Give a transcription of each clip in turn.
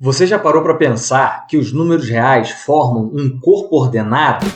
Você já parou para pensar que os números reais formam um corpo ordenado?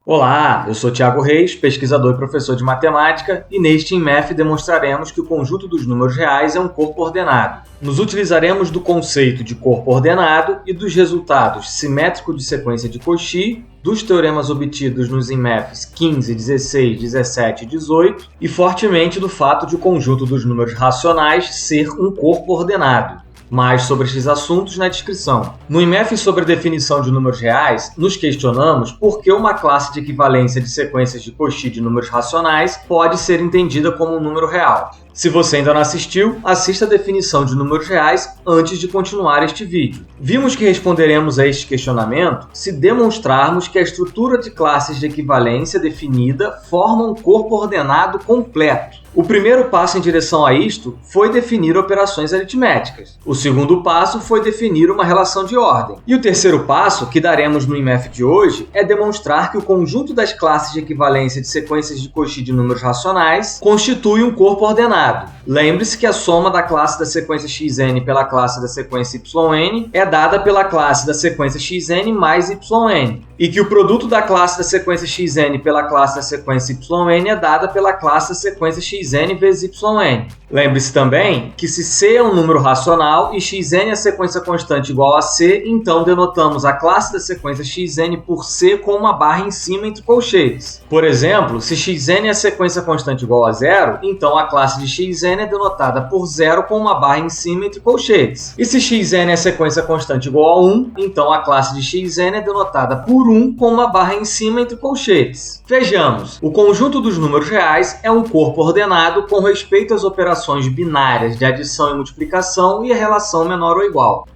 Olá, eu sou Thiago Reis, pesquisador e professor de matemática, e neste InMath demonstraremos que o conjunto dos números reais é um corpo ordenado. Nos utilizaremos do conceito de corpo ordenado e dos resultados simétricos de sequência de Cauchy, dos teoremas obtidos nos InMaths 15, 16, 17 e 18, e fortemente do fato de o conjunto dos números racionais ser um corpo ordenado. Mais sobre estes assuntos na descrição. No InMath sobre a definição de números reais, nos questionamos por que uma classe de equivalência de sequências de Cauchy de números racionais pode ser entendida como um número real. Se você ainda não assistiu, assista a definição de números reais antes de continuar este vídeo. Vimos que responderemos a este questionamento se demonstrarmos que a estrutura de classes de equivalência definida forma um corpo ordenado completo. O primeiro passo em direção a isto foi definir operações aritméticas. O segundo passo foi definir uma relação de ordem. E o terceiro passo, que daremos no InMath de hoje, é demonstrar que o conjunto das classes de equivalência de sequências de Cauchy de números racionais constitui um corpo ordenado. Lembre-se que a soma da classe da sequência xn pela classe da sequência yn é dada pela classe da sequência xn mais yn, e que o produto da classe da sequência xn pela classe da sequência yn é dada pela classe da sequência xn vezes yn. Lembre-se também que se C é um número racional e xn é a sequência constante igual a C, então denotamos a classe da sequência xn por C com uma barra em cima entre colchetes. Por exemplo, se xn é a sequência constante igual a zero, então a classe de xn é denotada por 0 com uma barra em cima entre colchetes. E se xn é a sequência constante igual a 1, então a classe de xn é denotada por 1 com uma barra em cima entre colchetes. Vejamos, o conjunto dos números reais é um corpo ordenado com respeito às operações binárias de adição e multiplicação e a relação menor ou igual.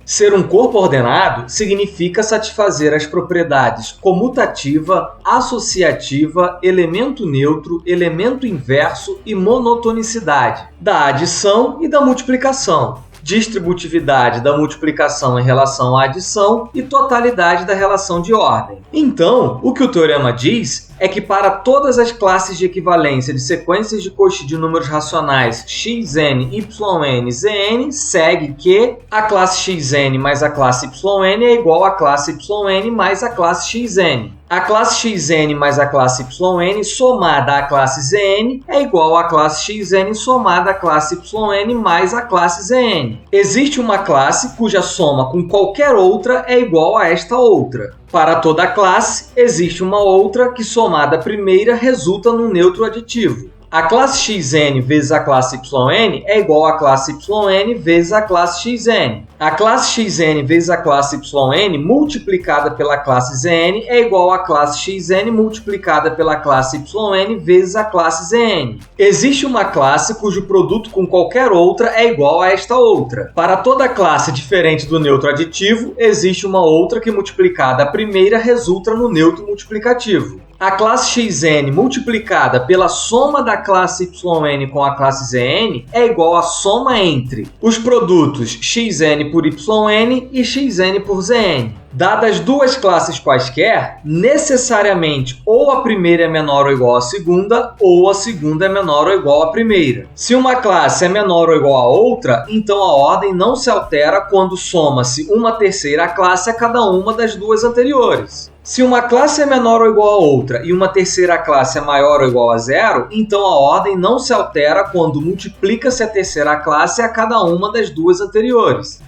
Ser um corpo ordenado significa satisfazer as propriedades comutativa, associativa, elemento neutro, elemento inverso e monotonicidade da adição e da multiplicação, distributividade da multiplicação em relação à adição e totalidade da relação de ordem. Então, o que o teorema diz é que para todas as classes de equivalência de sequências de Cauchy de números racionais xn, yn, zn, segue que a classe xn mais a classe yn é igual à classe yn mais a classe xn. A classe xn mais a classe yn somada à classe zn é igual à classe xn somada à classe yn mais a classe zn. Existe uma classe cuja soma com qualquer outra é igual a esta outra. Para toda classe, existe uma outra que, somada à primeira, resulta num neutro aditivo. A classe xn vezes a classe yn é igual à classe yn vezes a classe xn. A classe xn vezes a classe yn multiplicada pela classe zn é igual à classe xn multiplicada pela classe yn vezes a classe zn. Existe uma classe cujo produto com qualquer outra é igual a esta outra. Para toda classe diferente do neutro aditivo, existe uma outra que, multiplicada a primeira, resulta no neutro multiplicativo. A classe xn multiplicada pela soma da classe yn com a classe zn é igual à soma entre os produtos xn por yn e xn por zn. Dadas duas classes quaisquer, necessariamente ou a primeira é menor ou igual à segunda, ou a segunda é menor ou igual à primeira. Se uma classe é menor ou igual a outra, então a ordem não se altera quando soma-se uma terceira classe a cada uma das duas anteriores. Se uma classe é menor ou igual a outra e uma terceira classe é maior ou igual a zero, então a ordem não se altera quando multiplica-se a terceira classe a cada uma das duas anteriores.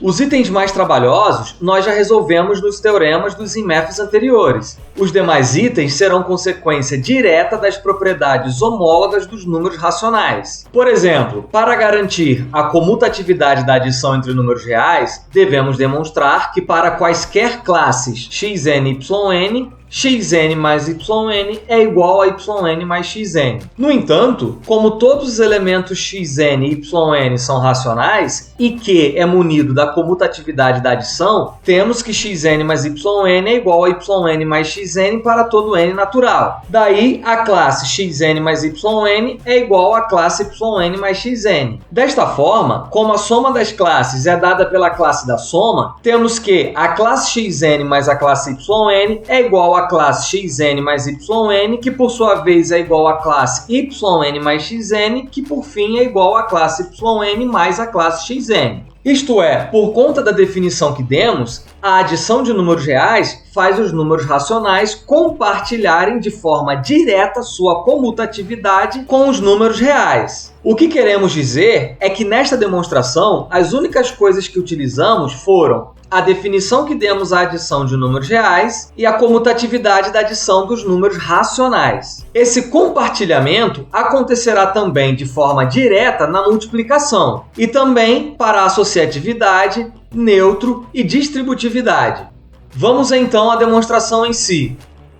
Os itens mais trabalhosos nós já resolvemos nos teoremas dos InMaths anteriores. Os demais itens serão consequência direta das propriedades homólogas dos números racionais. Por exemplo, para garantir a comutatividade da adição entre números reais, devemos demonstrar que para quaisquer classes xn e yn, xn mais yn é igual a yn mais xn. No entanto, como todos os elementos xn e yn são racionais e Q é munido da comutatividade da adição, temos que xn mais yn é igual a yn mais xn para todo n natural. Daí, a classe xn mais yn é igual à classe yn mais xn. Desta forma, como a soma das classes é dada pela classe da soma, temos que a classe xn mais a classe yn é igual à classe xn mais yn, que por sua vez é igual à classe yn mais xn, que por fim é igual à classe yn mais a classe xn. Isto é, por conta da definição que demos, a adição de números reais faz os números racionais compartilharem de forma direta sua comutatividade com os números reais. O que queremos dizer é que nesta demonstração, as únicas coisas que utilizamos foram a definição que demos à adição de números reais e a comutatividade da adição dos números racionais. Esse compartilhamento acontecerá também de forma direta na multiplicação e também para a associatividade, neutro e distributividade. Vamos então à demonstração em si.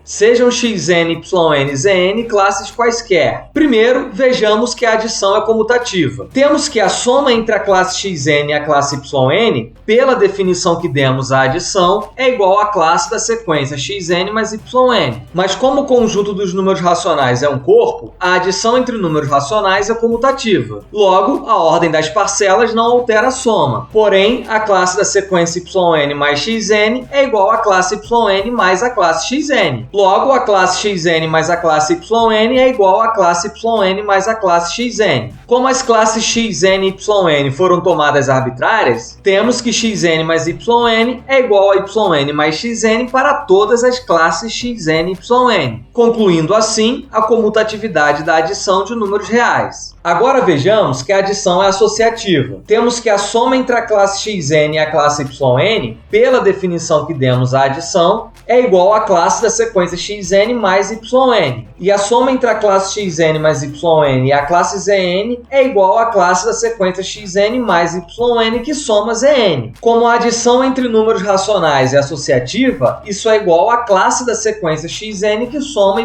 Sejam xn, yn, zn classes quaisquer. Primeiro, vejamos que a adição é comutativa. Temos que a soma entre a classe xn e a classe yn, pela definição que demos à adição, é igual à classe da sequência xn mais yn. Mas como o conjunto dos números racionais é um corpo, a adição entre números racionais é comutativa. Logo, a ordem das parcelas não altera a soma. Porém, a classe da sequência yn mais xn é igual à classe yn mais a classe xn. Logo, a classe xn mais a classe yn é igual à classe yn mais a classe xn. Como as classes xn e yn foram tomadas arbitrárias, temos que xn mais yn é igual a yn mais xn para todas as classes xn e yn, concluindo assim a comutatividade da adição de números reais. Agora vejamos que a adição é associativa. Temos que a soma entre a classe xn e a classe yn, pela definição que demos à adição, é igual à classe da sequência xn mais yn. E a soma entre a classe xn mais yn e a classe zn é igual à classe da sequência xn mais yn, que soma zn. Como a adição entre números racionais é associativa, isso é igual à classe da sequência xn que soma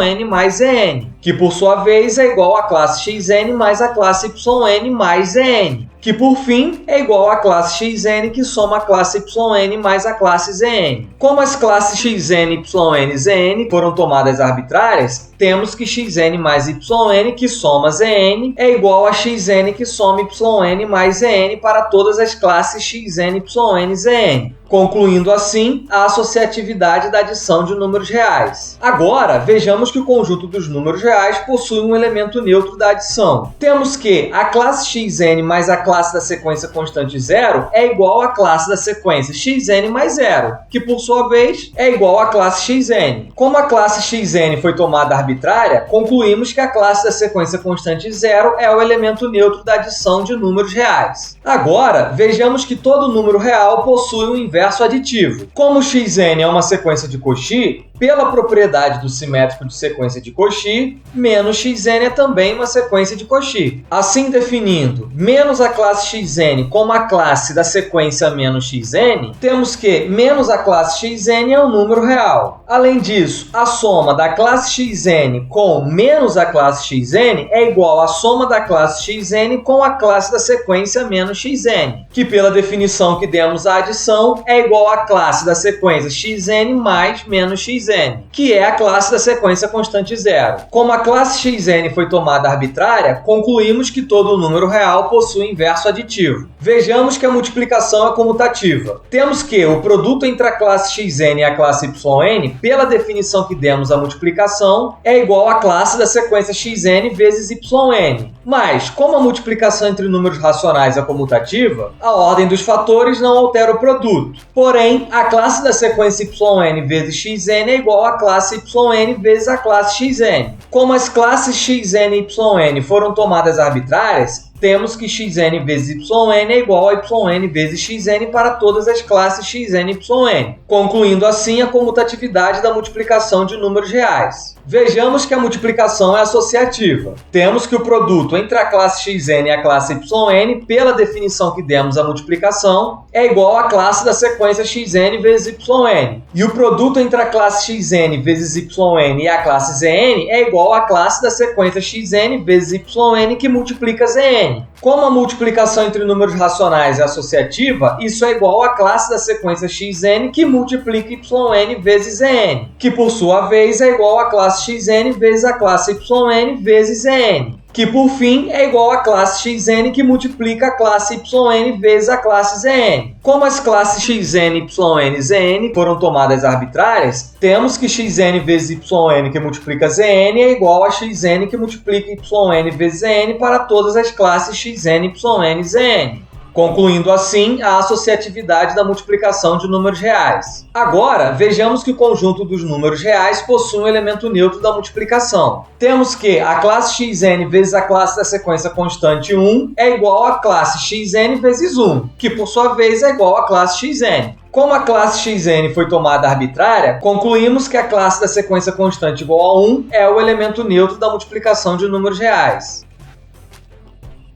yn mais zn, que por sua vez é igual à classe xn mais a classe yn mais zn, que por fim é igual à classe xn que soma a classe yn mais a classe zn. Como as classes xn, yn e zn foram tomadas arbitrárias, temos que xn mais yn que soma zn é igual a xn que soma yn mais zn para todas as classes xn, yn e zn, concluindo assim a associatividade da adição de números reais. Agora, vejamos que o conjunto dos números reais possui um elemento neutro da adição. Temos que a classe xn mais a classe da sequência constante 0 é igual à classe da sequência xn mais 0, que por sua vez é igual à classe xn. Como a classe xn foi tomada arbitrária, concluímos que a classe da sequência constante 0 é o elemento neutro da adição de números reais. Agora, vejamos que todo número real possui um inverso aditivo. Como xn é uma sequência de Cauchy, pela propriedade do simétrico de sequência de Cauchy, menos xn é também uma sequência de Cauchy. Assim definindo menos a classe xn como a classe da sequência menos xn, temos que menos a classe xn é um número real. Além disso, a soma da classe xn com menos a classe xn é igual à soma da classe xn com a classe da sequência menos xn, que pela definição que demos à adição é igual à classe da sequência xn mais menos xn, que é a classe da sequência constante 0. Como a classe xn foi tomada arbitrária, concluímos que todo número real possui inverso aditivo. Vejamos que a multiplicação é comutativa. Temos que o produto entre a classe xn e a classe yn, pela definição que demos à multiplicação, é igual à classe da sequência xn vezes yn. Mas, como a multiplicação entre números racionais é comutativa, a ordem dos fatores não altera o produto. Porém, a classe da sequência yn vezes xn é igual à classe yn vezes a classe xn. Como as classes xn e yn foram tomadas arbitrárias, temos que xn vezes yn é igual a yn vezes xn para todas as classes xn e yn, concluindo assim a comutatividade da multiplicação de números reais. Vejamos que a multiplicação é associativa. Temos que o produto entre a classe xn e a classe yn, pela definição que demos à multiplicação, é igual à classe da sequência xn vezes yn. E o produto entre a classe xn vezes yn e a classe zn é igual à classe da sequência xn vezes yn que multiplica zn. Como a multiplicação entre números racionais é associativa, isso é igual à classe da sequência xn que multiplica yn vezes zn, que por sua vez é igual à classe xn vezes a classe yn vezes zn, que por fim é igual à classe xn que multiplica a classe yn vezes a classe zn. Como as classes xn, yn e zn foram tomadas arbitrárias, temos que xn vezes yn que multiplica zn é igual a xn que multiplica yn vezes zn para todas as classes xn, yn e zn. Concluindo assim a associatividade da multiplicação de números reais. Agora, vejamos que o conjunto dos números reais possui um elemento neutro da multiplicação. Temos que a classe xn vezes a classe da sequência constante 1 é igual à classe xn vezes 1, que por sua vez é igual à classe xn. Como a classe xn foi tomada arbitrária, concluímos que a classe da sequência constante igual a 1 é o elemento neutro da multiplicação de números reais.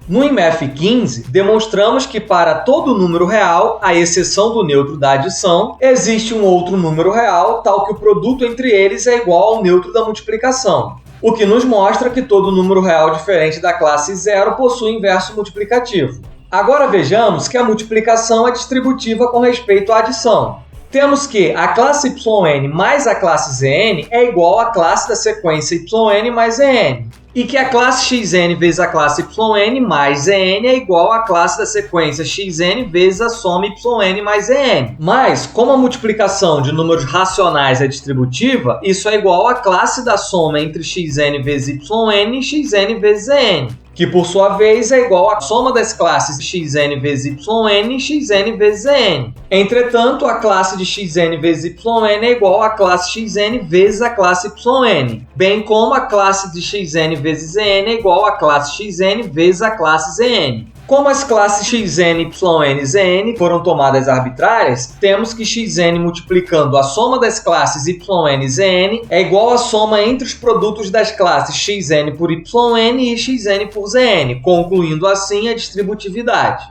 No IMF 15, demonstramos que para todo número real, à exceção do neutro da adição, existe um outro número real, tal que o produto entre eles é igual ao neutro da multiplicação, o que nos mostra que todo número real diferente da classe zero possui inverso multiplicativo. Agora vejamos que a multiplicação é distributiva com respeito à adição. Temos que a classe yn mais a classe zn é igual à classe da sequência yn mais zn. E que a classe xn vezes a classe yn mais zn é igual à classe da sequência xn vezes a soma yn mais zn. Mas, como a multiplicação de números racionais é distributiva, isso é igual à classe da soma entre xn vezes yn e xn vezes zn, que por sua vez é igual à soma das classes xn vezes yn e xn vezes zn. Entretanto, a classe de xn vezes yn é igual à classe xn vezes a classe yn, bem como a classe de xn vezes zn é igual à classe xn vezes a classe zn. Como as classes xn, yn e zn foram tomadas arbitrárias, temos que xn multiplicando a soma das classes yn e zn é igual à soma entre os produtos das classes xn por yn e xn por zn, concluindo assim a distributividade.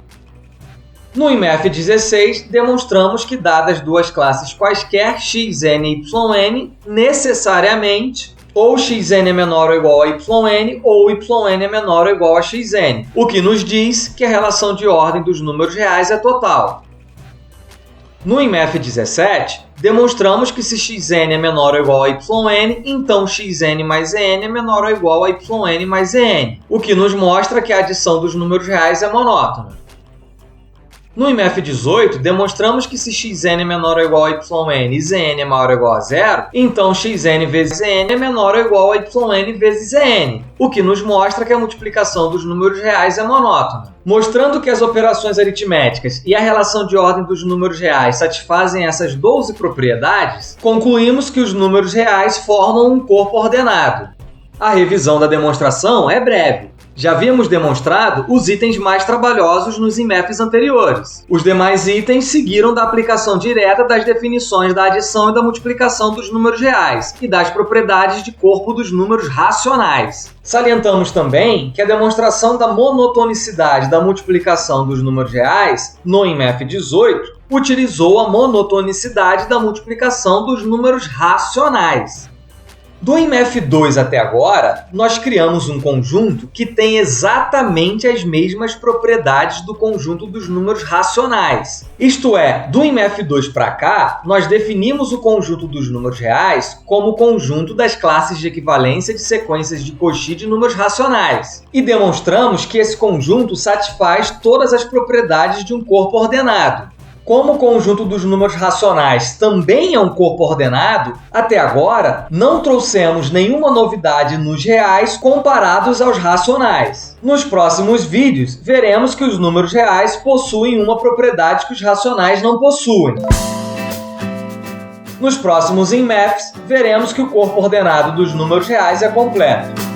No IMF 16, demonstramos que dadas duas classes quaisquer, xn e yn, necessariamente ou xn é menor ou igual a yn, ou yn é menor ou igual a xn, o que nos diz que a relação de ordem dos números reais é total. No IMF 17, demonstramos que se xn é menor ou igual a yn, então xn mais n é menor ou igual a yn mais n, o que nos mostra que a adição dos números reais é monótona. No IMF 18, demonstramos que se xn é menor ou igual a yn e zn é maior ou igual a zero, então xn vezes n é menor ou igual a yn vezes zn, o que nos mostra que a multiplicação dos números reais é monótona. Mostrando que as operações aritméticas e a relação de ordem dos números reais satisfazem essas 12 propriedades, concluímos que os números reais formam um corpo ordenado. A revisão da demonstração é breve. Já havíamos demonstrado os itens mais trabalhosos nos IMFs anteriores. Os demais itens seguiram da aplicação direta das definições da adição e da multiplicação dos números reais e das propriedades de corpo dos números racionais. Salientamos também que a demonstração da monotonicidade da multiplicação dos números reais, no IMF 18, utilizou a monotonicidade da multiplicação dos números racionais. Do IMF 2 até agora, nós criamos um conjunto que tem exatamente as mesmas propriedades do conjunto dos números racionais. Isto é, do IMF 2 para cá, nós definimos o conjunto dos números reais como o conjunto das classes de equivalência de sequências de Cauchy de números racionais. E demonstramos que esse conjunto satisfaz todas as propriedades de um corpo ordenado. Como o conjunto dos números racionais também é um corpo ordenado, até agora não trouxemos nenhuma novidade nos reais comparados aos racionais. Nos próximos vídeos, veremos que os números reais possuem uma propriedade que os racionais não possuem. Nos próximos IMFs, veremos que o corpo ordenado dos números reais é completo.